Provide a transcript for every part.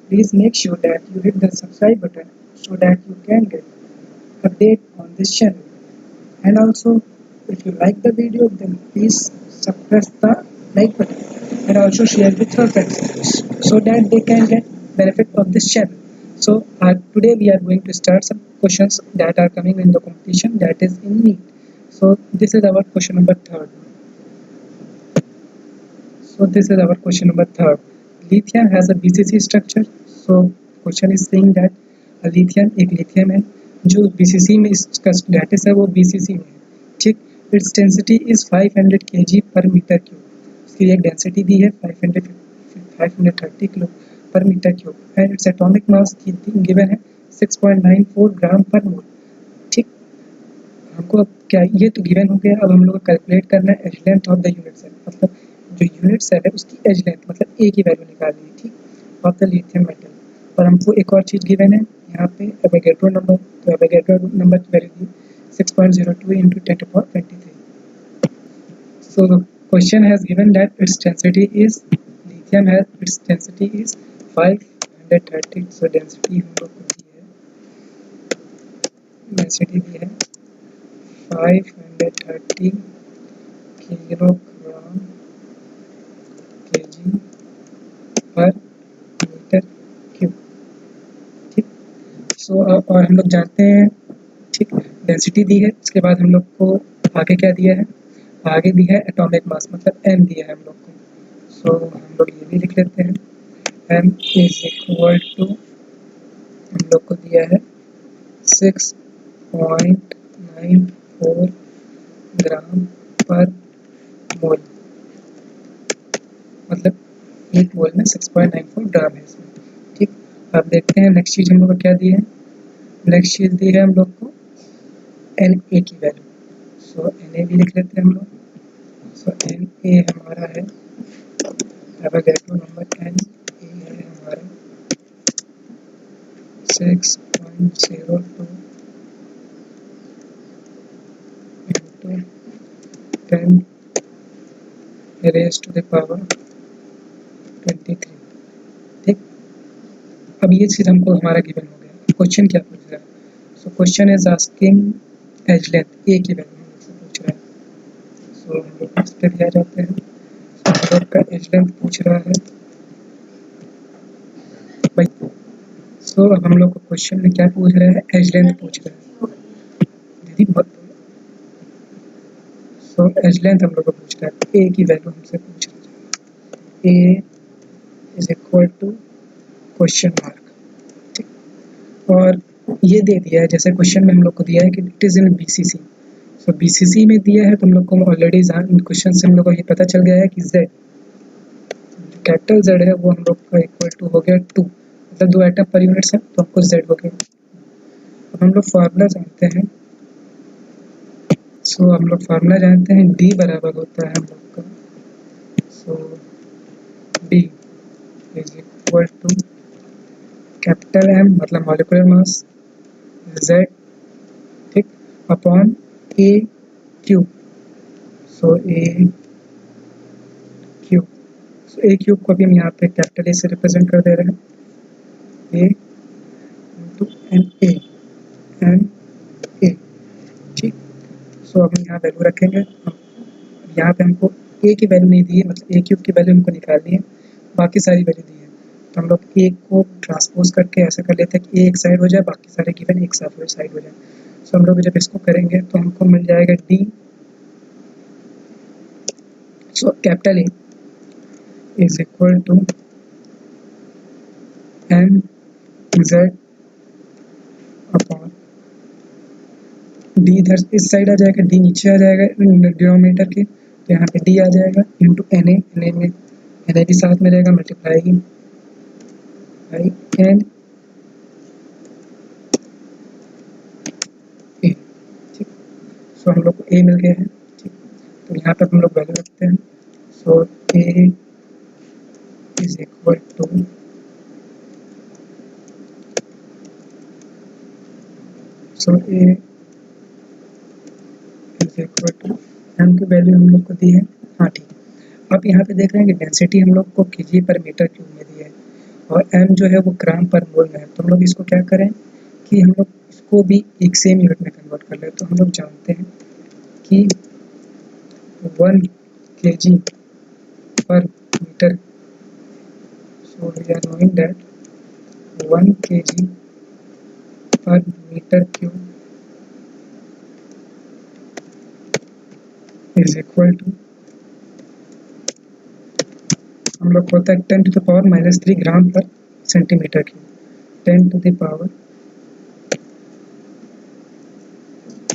Please make sure that you hit the subscribe button so that you can get update on this channel. And also, if you like the video, then please press the like button and also share with your friends so that they can get benefit of this channel. So today we are going to start some questions that are coming in the competition, that is in Neet. So this is our question number third. Lithium has a BCC structure. So question is saying that a lithium एक lithium है जो BCC में इसका lattice है वो BCC में है, ठीक. Its density is 500 kg per meter cube. इसकी एक density दी है 530 किलो पर metre cube and its atomic mass given है 6.94 ग्राम पर मोल, ठीक. हमको अब क्या ये तो गिवन हो गया. अब हम लोग को कैलकुलेट करना है as length of the unit cell, मतलब जो यूनिट सेल है उसकी एज लेंथ मतलब ए की वैल्यू निकालनी है, ठीक, ऑफ द लिथियम मेटल. और हमको एक और चीज़ गिवन है यहाँ पे एवोगैड्रो नंबर. तो एवोगैड्रो नंबर की value the 6.02 into 10 to the power 23. So the question has given that its density is lithium has its density is 530. So density हम लोग को दी है, density दी है 530 किलोग्राम kg पर मीटर क्यूब, ठीक. सो और हम लोग जानते हैं, ठीक, डेंसिटी दी है. उसके बाद हम लोग को आगे क्या दिया है, आगे दिया है एटॉमिक मास मतलब m दिया है हम लोग को. सो हम लोग ये भी लिख लेते हैं m इज इक्वल टू हम लोग को दिया है 6.94 ग्राम पर मोल, मतलब एक मोल में 6.94 ग्राम है इसमें, ठीक. अब देखते हैं नेक्स्ट चीज़ हम लोग को क्या दी है. नेक्स्ट चीज़ दी है हम लोग को Na की वैल्यू. सो Na भी लिख लेते हैं हम लोग. सो Na हमारा है एवोगैड्रो नंबर Na है हमारा 6.02 into 10 raised to the power 23, ठीक. अब ये चीज़ हमको हमारा गिवन हो गया. क्वेश्चन क्या पूछ रहा है. So question is asking edge length a की वैल्यू हमसे पूछ रहा है. सो हम लोग इस पर भी आ जाते हैं. सो हम लोग का एज लेंथ पूछ रहा है भाई. सो अब हम लोग को क्वेश्चन में क्या पूछ रहा है, एज लेंथ पूछ रहा है दीदी बहुत. सो एज लेंथ हम लोग को पूछ रहा है, ए की वैल्यू हमसे पूछ रहा है. A is equal to question mark, ठीक. और ये दे दिया है जैसे क्वेश्चन में हम लोग को दिया है कि it is in BCC. So BCC में दिया है तो हम लोग को ऑलरेडी क्वेश्चन से हम लोग को ये पता चल गया है कि Z कैपिटल Z है वो हम लोग का इक्वल टू हो गया 2, मतलब 2 एटम पर यूनिट है तो हमको Z हो गया. अब हम लोग फार्मूला जानते हैं. सो हम लोग फार्मूला जानते हैं D बराबर होता है हम लोग का. So D is equal to capital M मतलब मॉलिक्यूलर मास Z, ठीक, upon A cube. So A cube. So A cube को भी हम यहाँ पे कैपिटल A से रिप्रेजेंट कर दे रहे हैं. A इंटू NA, ठीक. सो अब हम यहाँ वैल्यू रखेंगे. यहाँ पे हमको A की वैल्यू नहीं दी है, मतलब A क्यूब की वैल्यू हमको निकालनी है, बाकी सारी वैल्यू दी है. तो हम लोग A को ट्रांसपोज करके ऐसा कर लेते हैं कि A एक साइड हो जाए, बाकी सारे गिवन एक साथ साइड हो जाए. सो हम लोग जब इसको करेंगे तो हमको मिल जाएगा D. So capital A is equal to MZ upon D. इधर इस साइड आ जाएगा, D नीचे आ जाएगा डिनोमिनेटर के, तो यहाँ पे D आ जाएगा इंटू Na. Na में Na भी साथ में रहेगा, मल्टीप्लाई बाई N A, ठीक. सो हम लोग को A मिल गया है, ठीक. तो यहाँ पर हम लोग वैल्यू रखते हैं. So A is equal to A is equal to M की वैल्यू हम लोग को दी है, हाँ, ठीक. आप यहाँ पे देख रहे हैं कि डेंसिटी हम लोग को kg पर मीटर क्यूब में दी है और m जो है वो ग्राम पर मोल में है। तो हम लोग इसको क्या करें कि हम लोग इसको भी एक सेम यूनिट में कन्वर्ट कर ले। तो हम लोग जानते हैं कि 1 kg per meter, so we are knowing that 1 kg per meter cube is equal to, हम लोग को होता है 10 to the power -3 ग्राम पर centimetre cube, 10 to the power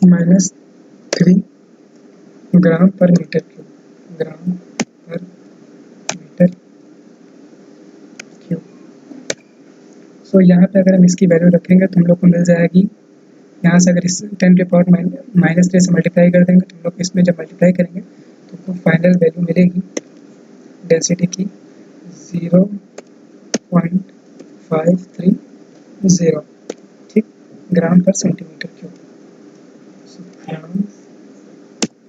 -3 ग्राम पर मीटर क्यूब, ग्राम पर मीटर क्यूब। सो यहाँ पे अगर हम इसकी वैल्यू रखेंगे तो हम लोग को मिल जाएगी, यहाँ से अगर इस 10 के पावर -3 से मल्टीप्लाई कर देंगे तो हम लोग इसमें जब मल्टीप्लाई करेंगे तो हमको फाइनल वैल्यू मिलेगी डेंसिटी की 0.530, ठीक, ग्राम पर सेंटीमीटर क्यूब। ग्राम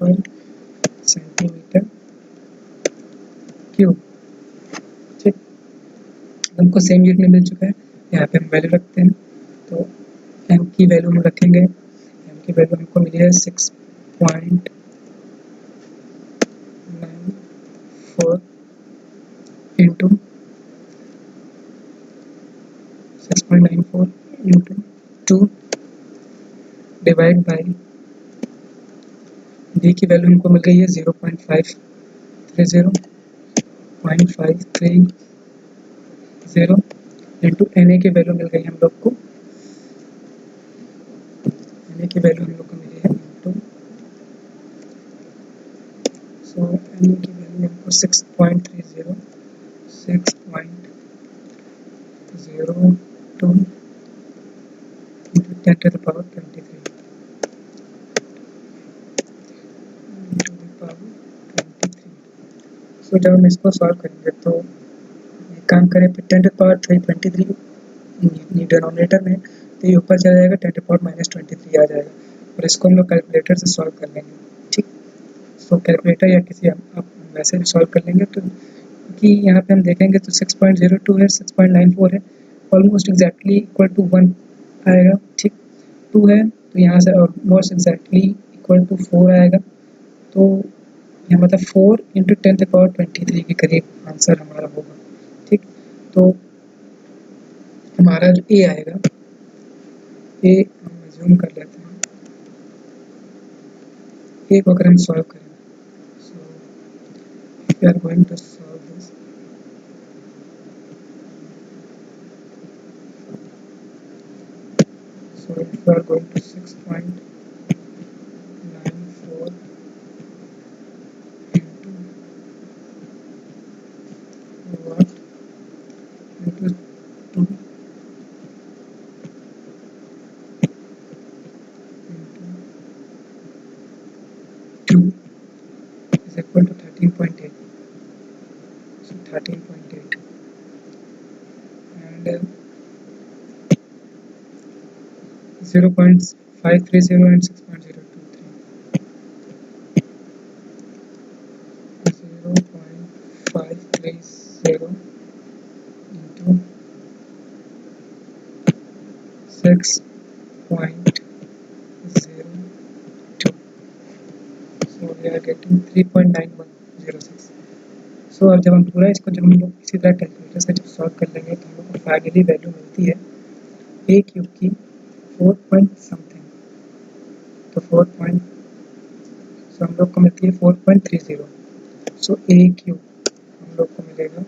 पर सेंटीमीटर क्यूब, ठीक, हमको सेम यूनिट में मिल चुका है। यहाँ पे हम वैल्यू रखते हैं तो m की वैल्यू हम रखेंगे, m की वैल्यू हमको मिली है 6.94 इंटू 2 डिवाइड बाई d की वैल्यू हमको मिल गई है 0.530 इंटू na की वैल्यू मिल गई हम लोग को, na की वैल्यू हम लोग को मिली है इंटू, सो na की वैल्यू हमको 6.30 6.02 into 10 to the power 23 into the power 23। सो जब हम इसको सॉल्व करेंगे तो एक काम करें, 10 to the power 23 डिनोमिनेटर में, तो ये ऊपर चला जाएगा, 10 to the power -23 आ जाएगा, और इसको हम लोग कैलकुलेटर से सॉल्व कर लेंगे, ठीक। सो कैलकुलेटर या किसी आप वैसे भी सॉल्व कर लेंगे तो, कि यहाँ पे हम देखेंगे तो 6.02 है, 6.94 है, ऑलमोस्ट एग्जैक्टली इक्वल टू 1 आएगा, ठीक। 2 है तो यहाँ से ऑलमोस्ट एग्जैक्टली इक्वल टू 4 आएगा, तो यहाँ मतलब 4 इंटू 10 to the power 23 के करीब आंसर हमारा होगा, ठीक। तो हमारा जो ए आएगा, ए हम अज्यूम कर लेते हैं, ए को अगर हम सॉल्व करें, so we are going to solve this, so if we are going to 6.94 into what into 2 into 2 is equal to 13.8, so 13.8 and 0.530 and 6.023, 0.530 into 6.02, so we are getting 3.9106। सो अब जब हम पूरा इसको जब हम लोग इसी तरह कैलकुलेटर से जब सॉल्व कर लेंगे तो हम लोग को फाइनली वैल्यू मिलती है ए क्यूब की 4 पॉइंट समथिंग, तो 4 पॉइंट, सो हम लोग को मिलती है 4.30, सो ए क्यूब हम लोग को मिलेगा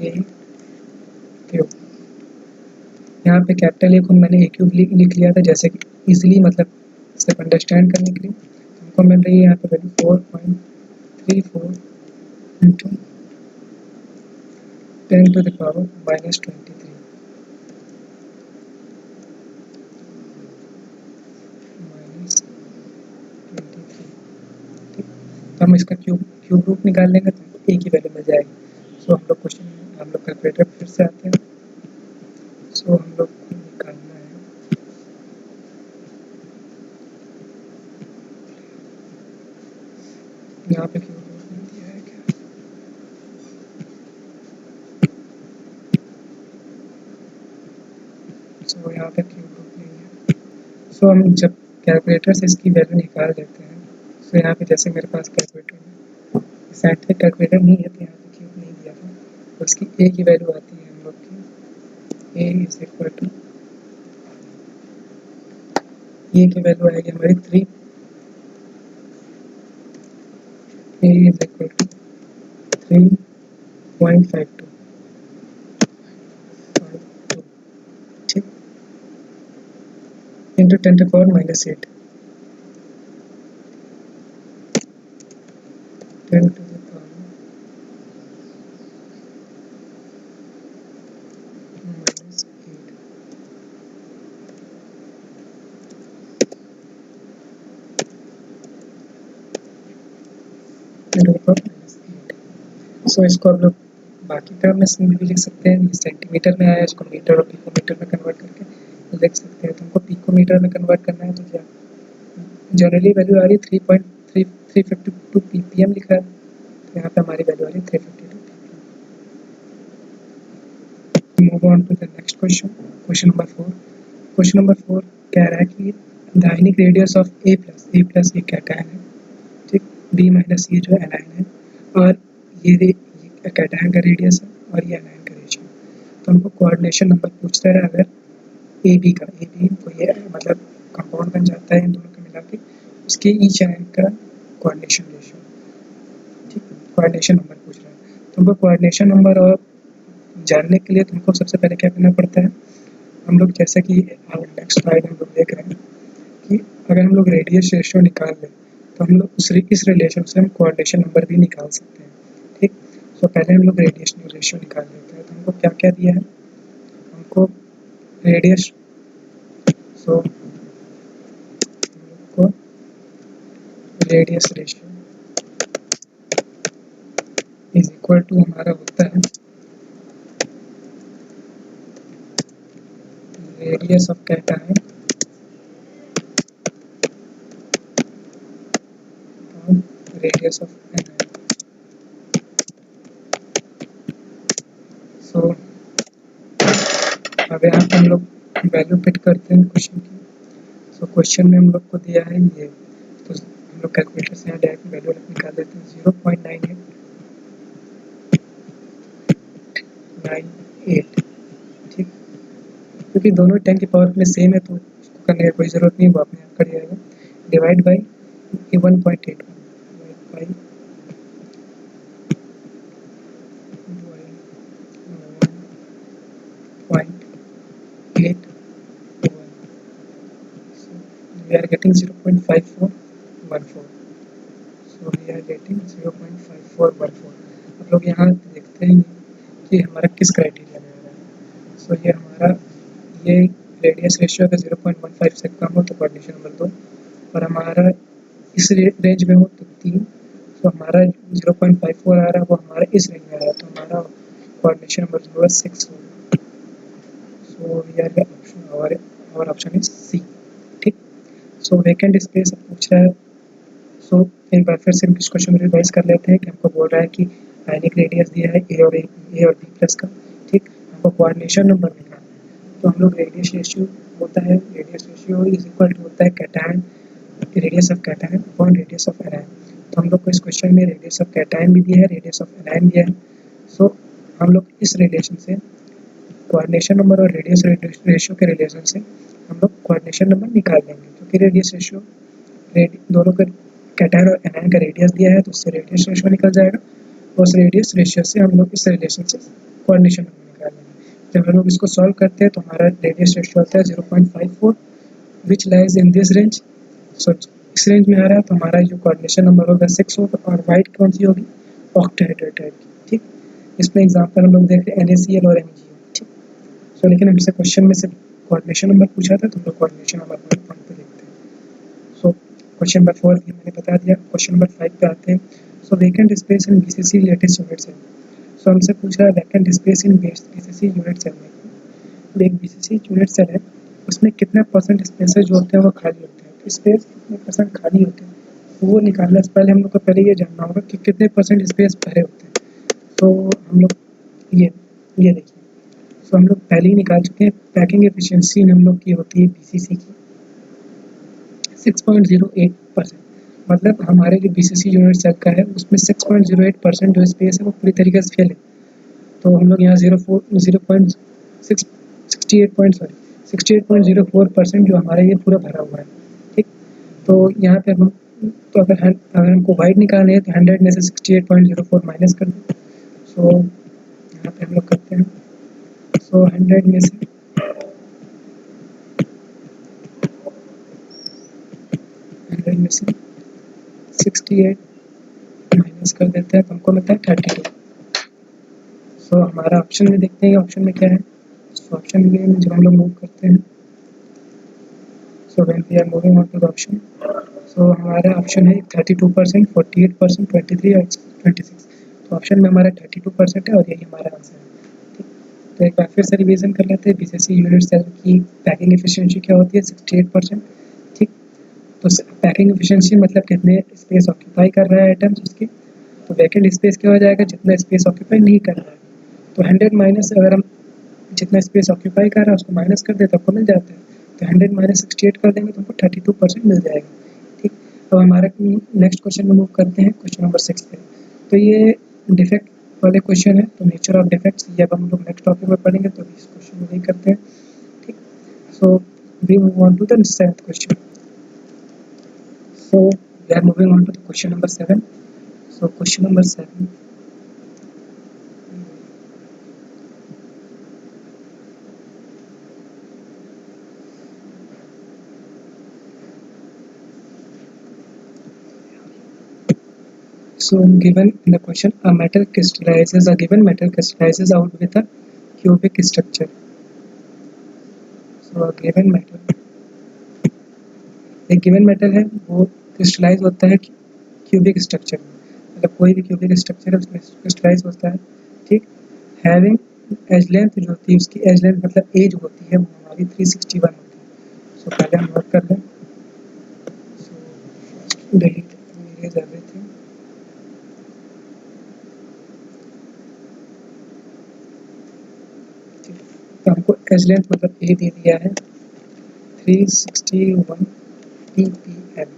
ए क्यूब। यहाँ पे कैपिटल ए को मैंने ए क्यूब लिख लिया था जैसे कि इजीली, मतलब सिर्फ अंडरस्टैंड करने के लिए। हमको मिल रही है यहाँ पे value 4.34 into 10 to the power -23 ठीक। तो हम इसका क्यूब रूट निकाल लेंगे तो हमको ए की वैल्यू मिल जाएगी। सो हम लोग क्वेश्चन, हम लोग कैलकुलेटर फिर से आते हैं, सो हम लोग को निकालना है यहाँ पे क्यूब रूट नहीं दिया है क्या, यहाँ पे क्यूब रूट लेंगे। सो हम जब कैलकुलेटर से इसकी वैल्यू निकाल देते हैं, सो यहाँ पे जैसे मेरे पास कैलकुलेटर है, साइंटिफिक कैलकुलेटर नहीं है तो यहाँ पे क्यूब नहीं दिया था, तो इसकी ए की वैल्यू आती है हम लोग की, ए इज इक्वल टू, ए की वैल्यू आएगी हमारी 3, ए इज इक्वल टू 3.52, ठीक, into 10⁻⁻8, 10 to the power -8 into the power -8। सो इसको आप लोग बाकी टर्म में भी लिख सकते हैं, ये सेंटीमीटर में आया, इसको मीटर और पिकोमीटर में कन्वर्ट करके लिख सकते हैं। तो हमको पिकोमीटर में कन्वर्ट करना है तो क्या, जनरली वैल्यू आ रही है 352 ppm लिखा है, तो यहाँ पे हमारी वैल्यू आ रही है 352 ppm। Move on to the next question, question number 4। Question number 4 कह रहा है कि the ionic radius of A plus ये कैटायन है, ठीक, बी माइनस ये जो एनायन है, और ये कैटायन का रेडियस है और ये एनायन का रेशियो। तो हमको कोऑर्डिनेशन नंबर पूछता है, अगर ए बी को ये मतलब कंपाउंड बन जाता है इन दोनों का मिला के, उसके ईच एनायन का कोऑर्डिनेशन रेशियो, ठीक, कोऑर्डिनेशन नंबर पूछ रहा है। तो हमको कोऑर्डिनेशन नंबर और जानने के लिए तुमको सबसे पहले क्या करना पड़ता है, हम लोग जैसा कि नेक्स्ट स्लाइड हम लोग देख रहे हैं कि अगर हम लोग रेडियस रेशियो निकाल लें तो हम लोग इस रिलेशन से हम कोऑर्डिनेशन नंबर भी निकाल सकते हैं, ठीक। तो पहले हम लोग रेडियस रेशियो निकाल लेते हैं। तो हमको क्या क्या दिया है, हमको रेडियस, सो हमको radius ratio is equal to हमारा होता है रेडियस ऑफ कैटायन और रेडियस ऑफ एनायन। सो अब यहाँ पे हम लोग वैल्यू फिट करते हैं क्वेश्चन की। सो क्वेश्चन में हम लोग को दिया है ये, तो हम लोग कैलकुलेटर से यहाँ डायरेक्ट वैल्यू निकाल देते हैं, 0.98, ठीक, क्योंकि दोनों 10 की पावर में सेम है तो उसको करने की कोई ज़रूरत नहीं, वो अपने आप कर जाएगा। Divide by 1.81 by 1.81, so we are getting 0.5414, so we are getting 0.5414। आप लोग यहाँ देखते हैं कि हमारा किस क्राइटेरिया में आ रहा है। सो ये हमारा ये रेडियस रेशियो अगर 0.15 से कम हो तो कोऑर्डिनेशन नंबर 2, और हमारा इस रेंज में हो तो 3, तो हमारा 0.54 आ रहा है वो हमारा इस रेंज में आ रहा है तो हमारा कोऑर्डिनेशन नंबर जो है 6 होगा। सो वी आर ऑप्शन और ऑप्शन इज सी, ठीक। सो वेकेंट स्पेस पूछ रहा है। सो एक बार फिर से इस क्वेश्चन में रिवाइज कर लेते हैं कि हमको बोल रहा है कि आयनिक रेडियस दिया है ए और बी प्लस का, ठीक, हमको कोऑर्डिनेशन नंबर निकालना है। तो हम लोग रेडियस रेशियो होता है, radius ratio is equal to होता है cation, radius of cation upon radius of anion. तो हम लोग को इस क्वेश्चन में रेडियस ऑफ कैटायन भी दिया है, रेडियस ऑफ एनायन दिया है। सो हम लोग इस रिलेशन से कोऑर्डिनेशन नंबर और रेडियस रेशियो के रिलेशन से हम लोग कोऑर्डिनेशन नंबर निकाल लेंगे, क्योंकि रेडियस रेशियो दोनों का कैटायन और एनायन का रेडियस दिया है तो उससे रेडियस रेशियो निकल जाएगा, और उस रेडियस रेशियो से हम लोग इस रिलेशन से कोऑर्डिनेशन नंबर निकाल लेंगे। जब हम लोग इसको सॉल्व करते हैं तो हमारा रेडियस रेशियो होता है 0.54 which lies in this range. So इस रेंज में आ रहा है तो हमारा जो कोऑर्डिनेशन नंबर होगा 6 होगा, और वाइट कौन सी होगी, ऑक्टाहेड्रल टाइप की, ठीक। इसमें एग्जांपल हम लोग देख रहे हैं NaCl और MgO, ठीक। सो लेकिन हमसे क्वेश्चन में सिर्फ कोऑर्डिनेशन नंबर पूछा था तो हम लोग कोऑर्डिनेशन नंबर पे देखते हैं। सो क्वेश्चन नंबर 4 भी मैंने बता दिया। क्वेश्चन नंबर 5 पे आते हैं। So vacant space in BCC lattice unit cell. So हमसे पूछा है vacant space in BCC unit cell में, एक BCC यूनिट सेल है उसमें कितना परसेंट स्पेसेस जो होते हैं वो खाली होते हैं, तो स्पेस कितने परसेंट खाली होते हैं वो निकालने से पहले हम लोग को पहले ये जानना होगा कि कितने परसेंट स्पेस भरे होते हैं। तो हम लोग ये देखिए, सो हम लोग पहले ही निकाल चुके हैं। पैकिंग एफिशिएंसी हम लोग की होती है बीसीसी की 6.08%, मतलब हमारे जो बीसीसी यूनिट सेल का है उसमें 6.08% जो स्पेस है वो पूरी तरीके से फिल है। तो हम लोग यहाँ 68.04% जो हमारा ये पूरा भरा हुआ है। ठीक, तो यहाँ पे हम तो अगर हमको वाइड निकालना है तो 100 में से 68.04 माइनस कर दें। सो यहाँ पे हम लोग करते हैं, सो 100 में से 68 माइनस कर देते हैं तो हमको मिलता है 32। सो हमारा ऑप्शन में देखते हैं ऑप्शन में क्या है। सो ऑप्शन में जब हम लोग मूव करते हैं, so when we are moving on to the option, so हमारा ऑप्शन है 32%, 48%, 23 और 26। तो ऑप्शन में हमारा 32% है और यही हमारा आंसर है। ठीक, तो एक बार फिर से रिवीजन कर लेते हैं। बीसीसी यूनिट सेल की पैकिंग एफिशिएंसी क्या होती है 68%। ठीक, तो पैकिंग एफिशिएंसी मतलब कितने स्पेस ऑक्यूपाई कर रहा है आइटम्स उसके, तो वैकेंट स्पेस क्या हो जाएगा जितना स्पेस ऑक्यूपाई नहीं कर रहा है। तो 100 माइनस अगर हम जितना स्पेस ऑक्यूपाई कर रहा है उसको माइनस कर दे तो आपको मिल जाता है। तो 100 माइनस 68 कर देंगे तो हमको 32% मिल जाएगा। ठीक, अब हमारा नेक्स्ट क्वेश्चन में मूव करते हैं, क्वेश्चन नंबर 6 पे। तो ये डिफेक्ट वाले क्वेश्चन है, तो नेचर ऑफ डिफेक्ट्स ये अब हम लोग नेक्स्ट टॉपिक में पढ़ेंगे, तो इस क्वेश्चन में नहीं करते हैं। ठीक, so we move on to the 7th question. So we are moving on to the question number 7। So question number 7, so given in the question, a metal crystallizes, a given metal crystallizes out with a cubic structure. So a given metal, एक given metal है वो crystallise होता है cubic structure में, मतलब कोई भी cubic structure है उसमें क्रिस्टलाइज होता है। ठीक, हैविंग एज लेंथ जो होती है उसकी एज लेंथ मतलब एज होती है वो हमारी 361 होती है। सो पहले हम नोट कर लें। सो डिलीट इरेज एवरीथिंग। तो हमको एज लेंथ मतलब ए दे दिया है 361 ppm,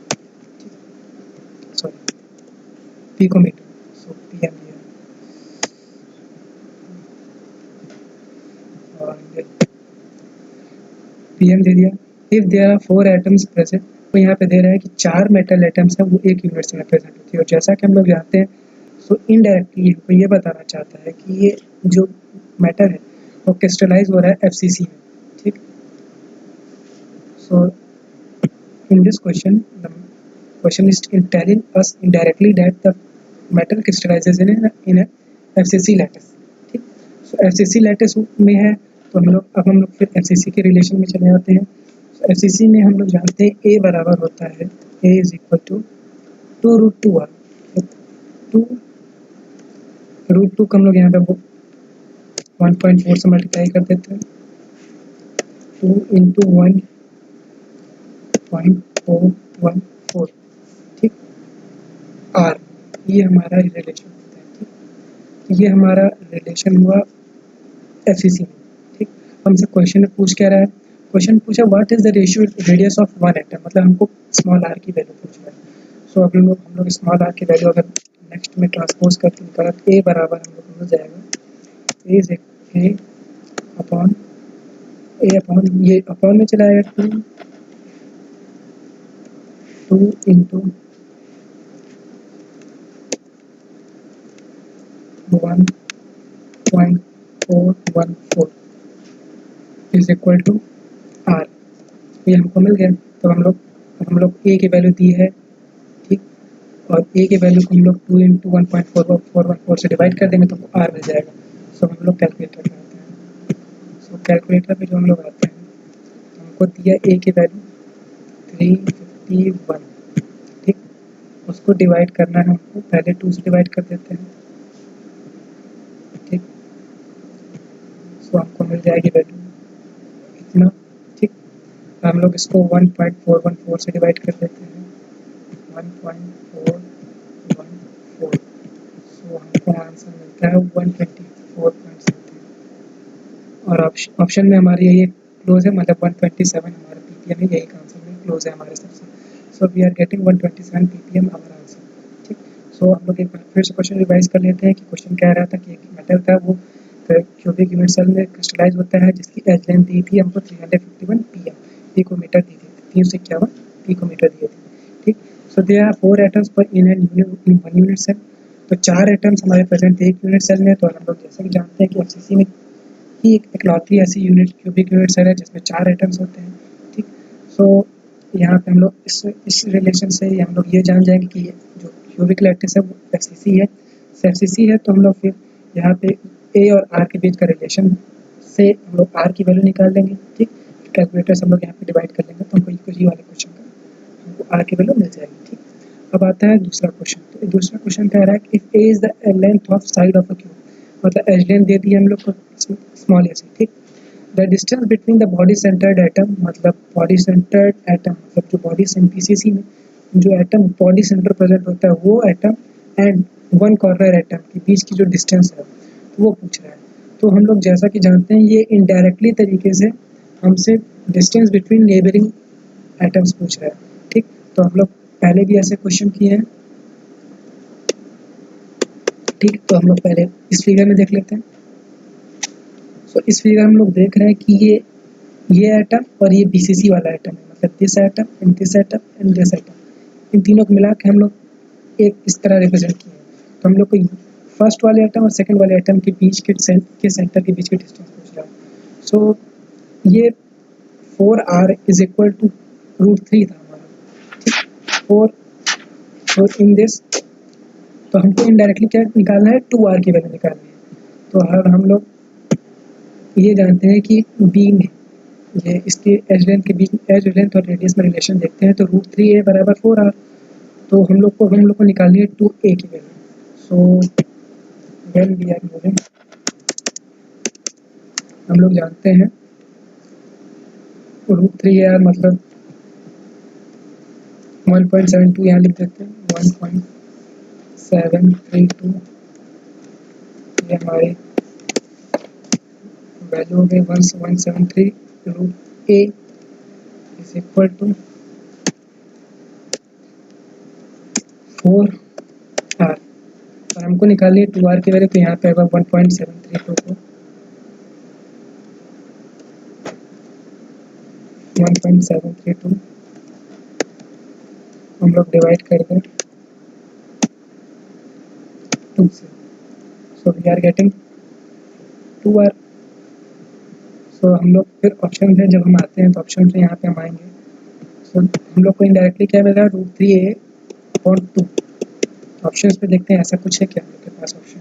sorry picometer, so pm दिया और pm दे दिया। If there are 4 atoms present, तो यहाँ पे दे रहा है कि 4 मेटल एटम्स है वो एक यूनिट से रिप्रेजेंट होती है। और जैसा कि हम लोग जानते हैं, सो इनडायरेक्टली हमको ये बताना चाहता है कि ये जो मैटर है वो क्रिस्टलाइज हो रहा है एफसीसी में। ठीक, सो in this question the question is telling us indirectly that the metal crystallizes in a FCC lattice। ठीक, सो FCC lattice में है तो हम लोग फिर FCC के रिलेशन में चले जाते हैं। so FCC में हम लोग जानते हैं A बराबर होता है A is equal to 2√2r। 2√2 को हम लोग यहाँ पे 1.4 से मल्टीप्लाई कर देते हैं, 2 इंटू 1.414। ठीक, आर, ये हमारा रिलेशन होता है। ठीक, ये हमारा रिलेशन हुआ एफसीसी में। ठीक, हमसे क्वेश्चन में पूछ क्या रहा है, क्वेश्चन पूछा what is the ratio radius of one atom, मतलब हमको स्मॉल आर की वैल्यू पूछ रहा है। सो अभी हम लोग स्मॉल आर की वैल्यू अगर नेक्स्ट में ट्रांसपोज करके निकाला तो ए बराबर हम लोग को मिल जाएगा ए अपॉन ये अपॉन में चला आएगा 2 into 1.414 is equal to R. ये हमको मिल गया। तो हम लोग ए की वैल्यू दी है। ठीक, और ए की वैल्यू को हम लोग 2 इंटू 1.4414 से डिवाइड कर देंगे तो आर मिल जाएगा। सो हम लोग कैलकुलेटर में आते हैं। सो कैलकुलेटर में जो हम लोग आते हैं तो हमको दिया ए की वैल्यू 351। ठीक, उसको डिवाइड करना है हमको, पहले 2 से डिवाइड कर देते हैं। ठीक, सो हमको मिल जाएगी वैल्यू इतना। ठीक, हम लोग इसको 1.414 से डिवाइड कर देते हैं, 1.414। सो हमको आंसर मिलता है 124 पॉइंट समथिंग। और ऑप्शन में हमारी ये क्लोज है, मतलब 127 हमारा ppm है, यही आंसर में क्लोज है हमारे सबसे। So we are getting 127 ppm our answer. ठीक, सो हम लोग एक बार फिर से क्वेश्चन रिवाइज कर लेते हैं कि क्वेश्चन कह रहा था कि एक मेटल था वो क्यूबिक यूनिट सेल में क्रिस्टलाइज होता है, जिसकी एज लेंथ दी थी हमको 351 pm पिकोमीटर दी थी, 351 पिकोमीटर दिए थे। ठीक, सो देयर आर 4 एटम्स पर इन वन यूनिट सेल। तो 4 एटम्स हमारे प्रेजेंट थे एक यूनिट सेल में। तो हम लोग जैसे कि जानते हैं कि एफसीसी में ही एक इकलौती ऐसी यूनिट क्यूबिक यूनिट सेल है जिसमें 4 एटम्स होते हैं। ठीक, सो यहाँ पे हम लोग इस रिलेशन से हम लोग ये जान जाएंगे कि ये जो क्यूबिक लैटिस है वो एफसीसी है। एफसीसी है तो हम लोग फिर यहाँ पे ए और आर के बीच का रिलेशन से हम लोग आर की वैल्यू निकाल देंगे। ठीक, कैलकुलेटर से हम लोग यहाँ पे डिवाइड कर लेंगे तो हमको ये वाले क्वेश्चन का हमको आर की वैल्यू मिल जाएगी। ठीक, अब आता है दूसरा क्वेश्चन। तो दूसरा क्वेश्चन कह रहा है कि if A is the length of side of a cube, मतलब एज लेंथ दे दी है हम लोग को स्मॉल ए से। ठीक, the distance between the body centred atom, मतलब बॉडी सेंटर्ड एटम मतलब जो बॉडी बीसीसी में जो एटम बॉडी सेंटर प्रेजेंट होता है वो atom and one corner atom के बीच की जो डिस्टेंस है वो पूछ रहा है। तो हम लोग जैसा कि जानते हैं ये इनडायरेक्टली तरीके से हमसे डिस्टेंस बिटवीन नेबरिंग एटम्स पूछ रहा है। ठीक, तो हम लोग पहले भी ऐसे क्वेश्चन किए हैं। ठीक, तो हम लोग पहले इस फिगर में देख लेते हैं। तो इस फिगर हम लोग देख रहे हैं कि ये एटम और ये बीसीसी वाला एटम है, मतलब this atom and this atom and this atom, इन तीनों को मिला के हम लोग एक इस तरह रिप्रेजेंट किए हैं। तो हम लोग को फर्स्ट वाले एटम और सेकंड वाले एटम के बीच के सेंटर के बीच के डिस्टेंस पूछ रहा है। सो ये 4r इज इक्वल टू √3 था हमारा। 4 इन दिस, तो हमको इनडायरेक्टली क्या निकालना है, 2r की वैल्यू निकालनी है। तो अगर हम लोग ये जानते हैं कि बी में ये इसके एज लेंथ के बीच एज लेंथ और रेडियस में रिलेशन देखते हैं तो √3a बराबर 4r। तो हम लोग को निकालनी है 2a की value. So when we are moving, हम लोग जानते हैं √3ar मतलब 1.72 यहाँ लिख देते हैं, 1.732 ये हमारे वैल्यू हो गई 1.73 √a is equal to 4r। और हमको निकालनी है 2r की वैल्यू, तो यहाँ पे आएगा 1.732 को 1.732 हम लोग डिवाइड कर दें 2 से। So we are getting 2r। सो हम लोग फिर ऑप्शन में जब हम आते हैं तो ऑप्शन से यहाँ पे हम आएंगे। सो हम लोग को इनडायरेक्टली क्या मिल रहा है, √3a/2। ऑप्शन पे देखते हैं ऐसा कुछ है क्या आपके पास ऑप्शन।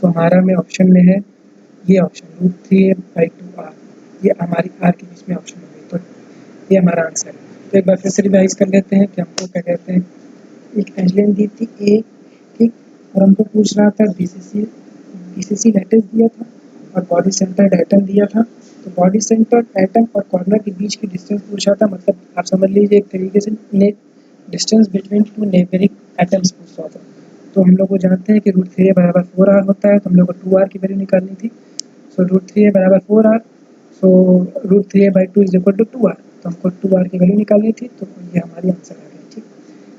सो हमारा में ऑप्शन में है ये ऑप्शन √3a/2r, ये हमारी आर के बीच में ऑप्शन हो गई। तो ये हमारा आंसर है। तो एक बार फिर से रिवाइज कर लेते हैं कि हमको क्या कहते हैं, एक एज लेंथ दी थी ए। ठीक, और हमको पूछ रहा था बीसीसी लैटिस दिया था और बॉडी सेंटर्ड एटम दिया था। तो बॉडी सेंटर्ड एटम और कॉर्नर के बीच की डिस्टेंस पूछ रहा था, मतलब आप समझ लीजिए एक तरीके से distance between two neighbouring atoms पूछ रहा था। तो हम लोग को जानते हैं कि √3a बराबर 4r होता है, तो हम लोग को 2r की वैल्यू निकालनी थी। सो √3a बराबर 4r, so √3a/2 is equal to 2r। तो हमको 2r की वैल्यू निकालनी थी, तो ये हमारी आंसर आ गई। ठीक,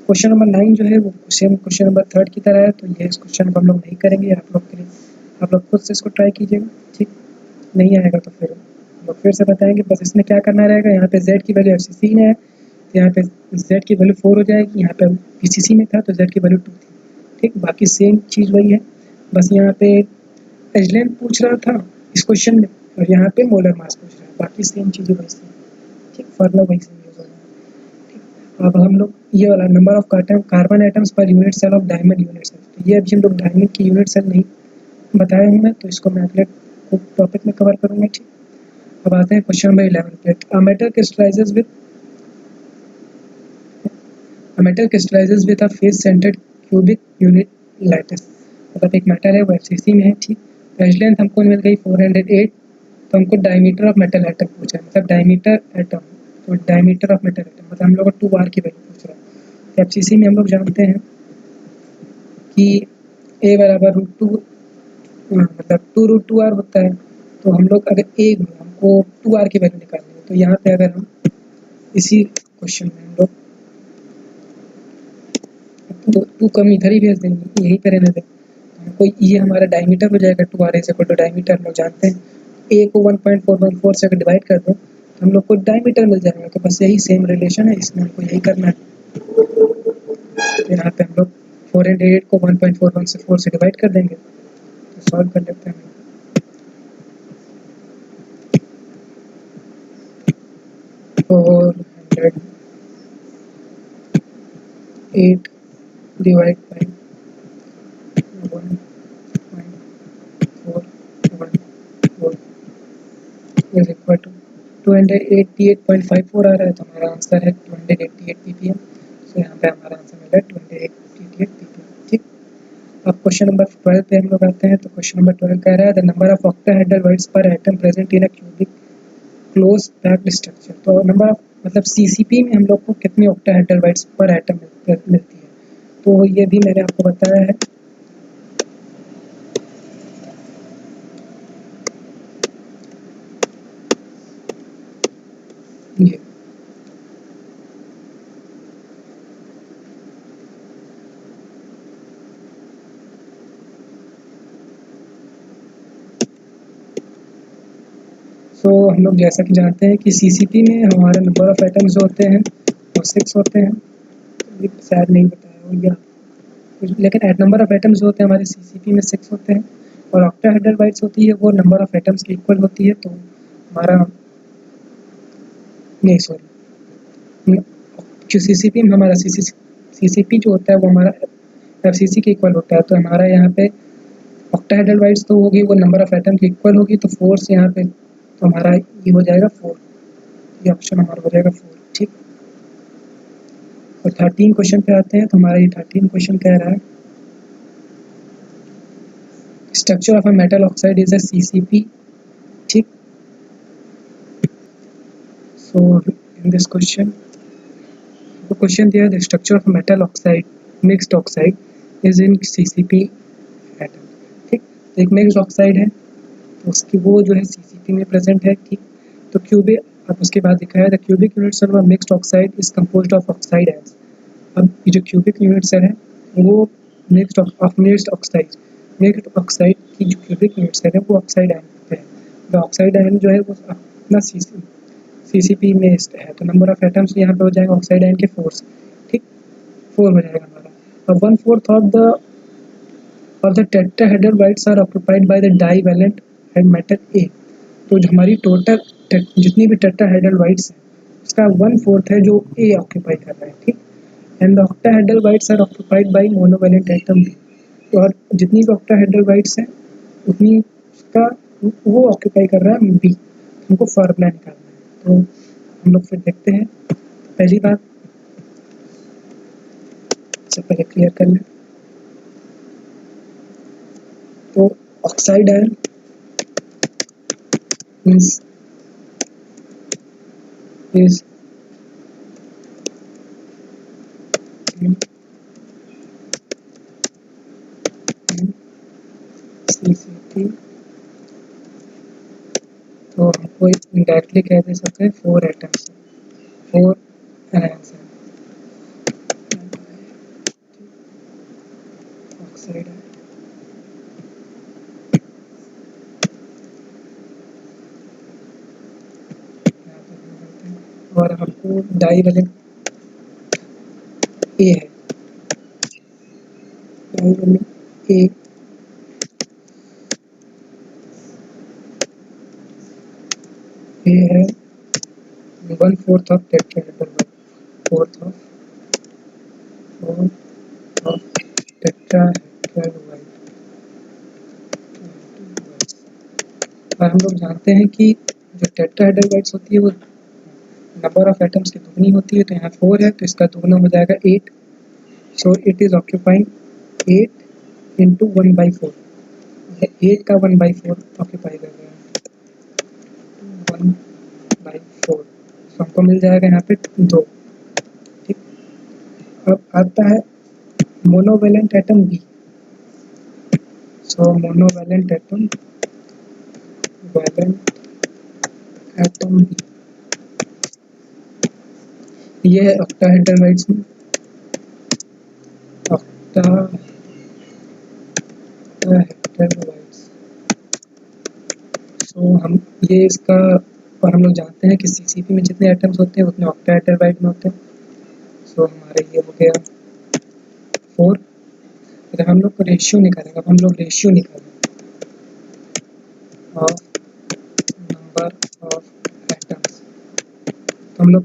क्वेश्चन नंबर 9 जो है वो सेम क्वेश्चन नंबर 3 की तरह है। तो ये इस क्वेश्चन को हम लोग नहीं करेंगे, आप लोग के लिए आप लोग खुद से इसको ट्राई कीजिएगा। ठीक, नहीं आएगा तो फिर हम लोग फिर से बताएंगे। बस इसमें क्या करना रहेगा, यहाँ पे z की वैल्यू एफसीसी में है तो यहाँ पे z की वैल्यू 4 हो जाएगी। यहाँ पे पीसीसी में था तो z की वैल्यू 2 थी। ठीक, बाकी सेम चीज़ वही है, बस यहाँ पे एज लेंथ पूछ रहा था इस क्वेश्चन में और यहाँ पे मोलर मास पूछ रहा है, बाकी सेम चीज़ें वही सेम। ठीक, फॉर्मूला वही सेम यूज हो रहा है। ठीक, अब हम लोग ये वाला नंबर ऑफ कार्बन एटम्स पर unit cell of diamond unit cell, तो ये अभी हम लोग डायमंड की यूनिट सेल नहीं बताया हूँ मैं, तो इसको मैं अगले टॉपिक में कवर करूँगा। ठीक, अब आते हैं क्वेश्चन नंबर 11 पे। A metal crystallises with a face centred cubic unit lattice, मतलब एक मेटल है वो एफसीसी में है। ठीक, एज लेंथ हमको मिल गई 408। तो हमको डायमीटर ऑफ मेटल एटम पूछा है, मतलब डायमीटर एटम, तो डायमीटर ऑफ मेटल एटम मतलब हम लोग को 2r की वैल्यू पूछ रहा है। तो एफसीसी में हम लोग जानते हैं कि a बराबर √2 मतलब 2√2r होता है। तो हम लोग अगर एक हमको 2r की वैल्यू निकालनी है, तो यहाँ पे अगर हम इसी क्वेश्चन में हम लोग टू कम इधर ही भेज देंगे, यही पे रहने दें, हमको ये हमारा डायमीटर हो जाएगा 2r is equal to diameter. हम लोग जानते हैं a को 1.414 से अगर डिवाइड कर दो तो हम लोग को डायमीटर मिल जाएगा। तो बस यही सेम रिलेशन है, इसमें हमको यही करना है। तो यहाँ पे हम लोग 408 को 1.41 से 4 से डिवाइड कर देंगे, तो सॉल्व कर लेते हैं। 408 divide by 1.414 is equal to 288.54 आ रहा है, तो हमारा आंसर है 288 ppm। तो यहाँ पे हमारा आंसर मिला 288 ppm। ठीक, अब क्वेश्चन नंबर 12 पे हम लोग आते हैं। तो क्वेश्चन नंबर 12 कह रहा है the number of octahedral voids per atom present in a cubic close packed structure. तो नंबर ऑफ मतलब सीसीपी में हम लोग को कितनी ऑक्टाहेड्रल बाइट्स पर एटम मिलती है, तो ये भी मैंने आपको बताया है। ये तो हम लोग जैसा कि जानते हैं कि सीसीपी में हमारे नंबर ऑफ एटम्स होते हैं वो 6 होते हैं। ये शायद नहीं बताया हो या लेकिन एट नंबर ऑफ एटम्स जो होते हैं हमारे सीसीपी में 6 होते हैं, और ऑक्टाहेड्रल बाइट्स होती है वो नंबर ऑफ एटम्स के इक्वल होती है। तो हमारा नहीं सॉरी जो सीसीपी में हमारा सीसीपी जो होता है वो हमारा एफसीसी के इक्वल होता है। तो हमारा यहाँ पे ऑक्टाहेड्रल बाइट्स तो होगी वो नंबर ऑफ एटम के इक्वल होगी, तो 4 से यहाँ पे तो हमारा ये हो जाएगा 4, ये ऑप्शन हमारा हो जाएगा 4। ठीक, और 13 क्वेश्चन पे आते हैं। तो हमारा ये 13 क्वेश्चन कह रहा है structure of a metal oxide is a CCP. ठीक, so in this question the question there the structure of metal oxide mixed oxide is in CCP atom। ठीक, तो एक मिक्स्ड ऑक्साइड है तो उसकी वो जो है सीसीपी में प्रेजेंट है। ठीक, तो क्यूबिक अब उसके बाद दिखा है the cubic unit cell of mixed oxide is composed of oxide ions. अब ये जो क्यूबिक यूनिट सेल है वो मिक्स्ड ऑक्साइड की जो क्यूबिक यूनिट सेल है वो ऑक्साइड आयन पे है। द ऑक्साइड आयन जो है वो अपना सीसीपी में है, तो नंबर ऑफ एटम्स यहाँ पे हो जाएगा ऑक्साइड आयन के 4। ठीक, 4 हो जाएगा हमारा। अब 1/4 of the tetrahedral voids are occupied by the divalent metal A. तो जो हमारी टोटल जितनी भी टेट्राहेड्रल बाइट्स हैं उसका 1/4 है जो ए ऑक्यूपाई कर रहा है। ठीक, and the octahedral sites are occupied by monovalent atom B. तो और जितनी भी ऑक्टाहेड्रल बाइट्स हैं उतनी उसका वो ऑक्यूपाई कर रहा है बी। हमको फार्मूला निकालना है, तो हम लोग फिर देखते हैं। पहली बात से पहले क्लियर कर लें, तो oxide ion means is CCP। तो हमको इंडायरेक्टली कह दे सकते हैं 4 एटम्स 4 आयन्स हैं ऑक्साइड आयन। और हमको डाईवैलेंट ए है, डाईवैलेंट ए है 1/4 of tetrahedral site, 4 of tetrahedral site. और हम लोग जानते हैं कि जो टेट्राहेड्रल बाइट्स होती है वो नंबर ऑफ एटम्स की दुगनी होती है। तो यहाँ 4 है तो इसका दुगना हो जाएगा 8। So it is occupying 8 into 1/4, 8 का 1/4 ऑक्यूपाई कर रहा है 1/4। तो हमको मिल जाएगा यहाँ पे 2। ठीक, अब आता है मोनोवैलेंट एटम बी। सो मोनोवैलेंट एटम वैलेंट एटम भी, ये है ऑक्टाहेड्राइड्स में ऑक्टाहेड्राइड्स। तो हम ये इसका, और हम लोग जानते हैं कि सीसीपी में जितने एटम्स होते हैं उतने ऑक्टाहेड्राइड में होते हैं। सो हमारे ये हो गया 4। फिर हम लोग को रेशियो निकालेंगे। अब हम लोग रेशियो निकालेंगे ऑफ नंबर ऑफ एटम्स। तो हम लोग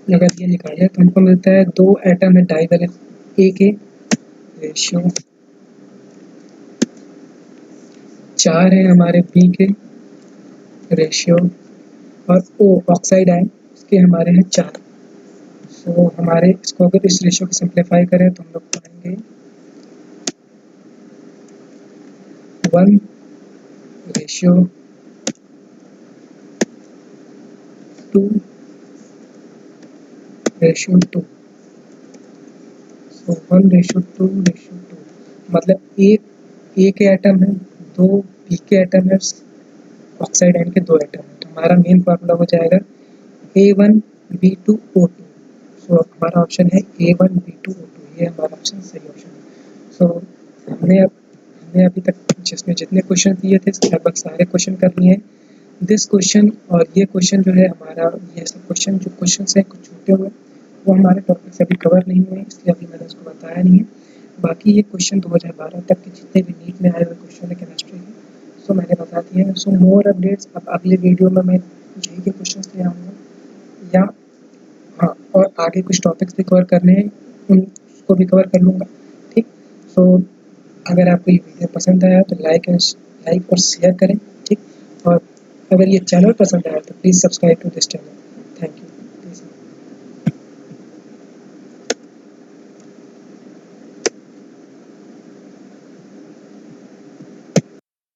अगर ये निकालें तो हमको मिलता है 2 एटम है डाई वाले ए के, रेशियो 4 है हमारे बी के, रेशियो, और ओ ऑक्साइड आयन इसके हमारे हैं 4। सो हमारे इसको अगर इस रेशियो को सिंप्लीफाई करें तो हम लोग पाएंगे 1 रेशियो 2 रेशियो 2। सो 1 रेशियो 2 रेशियो 2, मतलब एक ए के एटम है, 2 बी के एटम है, ऑक्साइड आयन के 2 एटम है। तो हमारा मेन फार्मूला हो जाएगा A1B2O2। सो हमारा ऑप्शन है A1B2O2, ये हमारा ऑप्शन सही ऑप्शन है। सो हमने अभी तक जिसमें जितने क्वेश्चन दिए थे लगभग सारे क्वेश्चन कर लिए हैं। दिस क्वेश्चन और ये क्वेश्चन जो है हमारा, ये सब क्वेश्चन जो क्वेश्चन हैं कुछ छूटे हुए वो हमारे टॉपिक से अभी कवर नहीं हुए, इसलिए अभी मैंने उसको बताया नहीं है। बाकी ये क्वेश्चन 2012 तक के जितने भी नीट में आए हुए क्वेश्चन है केमिस्ट्री के, सो मैंने बता दिया है। सो मोर अपडेट्स अब अगले वीडियो में मैं यही के क्वेश्चन ले आऊँगा, या हाँ और आगे कुछ टॉपिक्स भी कवर करने हैं उनको भी कवर कर लूँगा। ठीक, सो अगर आपको ये वीडियो पसंद आया तो लाइक और शेयर करें। ठीक, और अगर ये चैनल पसंद आया तो please subscribe to this channel.